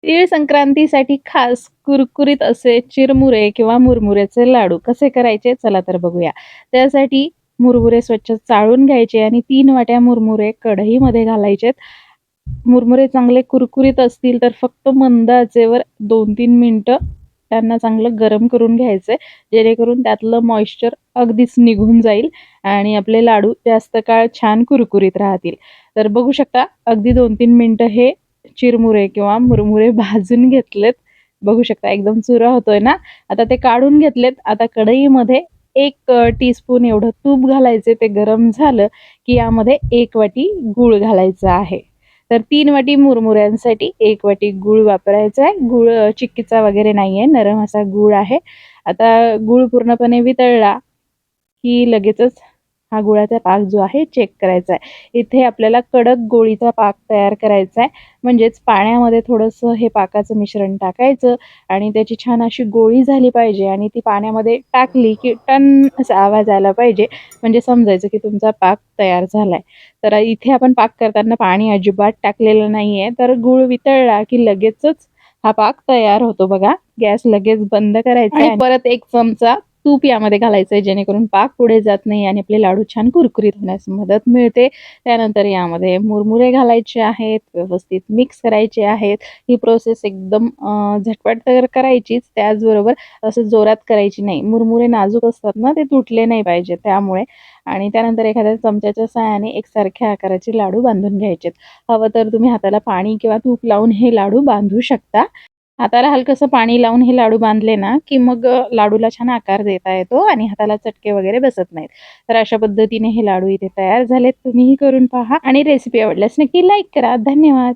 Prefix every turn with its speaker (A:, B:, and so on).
A: तीळ संक्रांतीसाठी खास कुरकुरीत असे चिरमुरे किंवा मुरमुऱ्याचे लाडू कसे करायचे चला तर बघूया. त्यासाठी मुरमुरे स्वच्छ चाळून घ्यायचे आणि 3 वाट्या मुरमुरे कढईमध्ये घालायचेत. मुरमुरे चांगले कुरकुरीत असतील तर फक्त मंद आचेवर 2-3 मिनिटं त्यांना चांगलं गरम करून घ्यायचंय, जेणेकरून त्यातलं मॉइश्चर अगदीच निघून जाईल आणि आपले लाडू जास्त काळ छान कुरकुरीत राहतील. तर बघू शकता अगदी 2-3 मिनिटं हे चिरमुरे किंवा मुरमुरे भाजून घेतलेत. बघू शकता एकदम चुरा होतोय ना. आता ते काढून घेतलेत. आता कढईमध्ये 1 टीस्पून एवढं तूप घालायचे. ते गरम झालं की यामध्ये 1 वाटी गूळ घालायचा आहे. तर 3 वाटी मुरमुऱ्यांसाठी 1 वाटी गूळ वापरायचा आहे. गूळ चिक्कीचा वगैरे नाहीये, नरम असा गूळ आहे. आता गूळ पूर्णपणे वितळला की लगेचच हा गुळाचा पाक जो आहे चेक करायचा आहे. इथे आपल्याला कडक गोळीचा पाक तयार करायचा आहे. म्हणजेच पाण्यामध्ये थोडंसं हे पाकाचं मिश्रण टाकायचं आणि त्याची छान अशी गोळी झाली पाहिजे आणि ती पाण्यामध्ये टाकली की टन असा आवाज आला पाहिजे. म्हणजे समजायचं की तुमचा पाक तयार झालाय. तर इथे आपण पाक करताना पाणी अजिबात टाकलेलं नाहीये. तर गूळ वितळला की लगेचच हा पाक तयार होतो बघा. गॅस लगेच बंद करायचा आणि परत 1 चमचा तूप यामध्ये घालायचंय, जेणेकरून पाक पुढे जात नाही आणि आपले लाडू छान कुरकुरीत होण्यास मदत मिळते. त्यानंतर यामध्ये मुरमुरे घालायचे आहेत, व्यवस्थित मिक्स करायचे आहेत. ही प्रोसेस एकदम झटपट तर करायचीच, त्याचबरोबर असं जोरात करायची नाही. मुरमुरे नाजूक असतात ना, ते तुटले नाही पाहिजे त्यामुळे. आणि त्यानंतर एखाद्या चमच्याच्या सहाय्याने एकसारख्या आकाराचे लाडू बांधून घ्यायचेत. हवं तर तुम्ही हाताला पाणी किंवा तूप लावून हे लाडू बांधू शकता. हाताला हलकंसं पाणी लावून हे लाडू बांधले ना, की मग लाडूला छान आकार देता येतो आणि हाताला चटके वगैरे बसत नाहीत. तर अशा पद्धतीने हे लाडू इथे तयार झालेत. तुम्हीही करून पहा आणि रेसिपी आवडल्यास नक्की लाईक करा. धन्यवाद.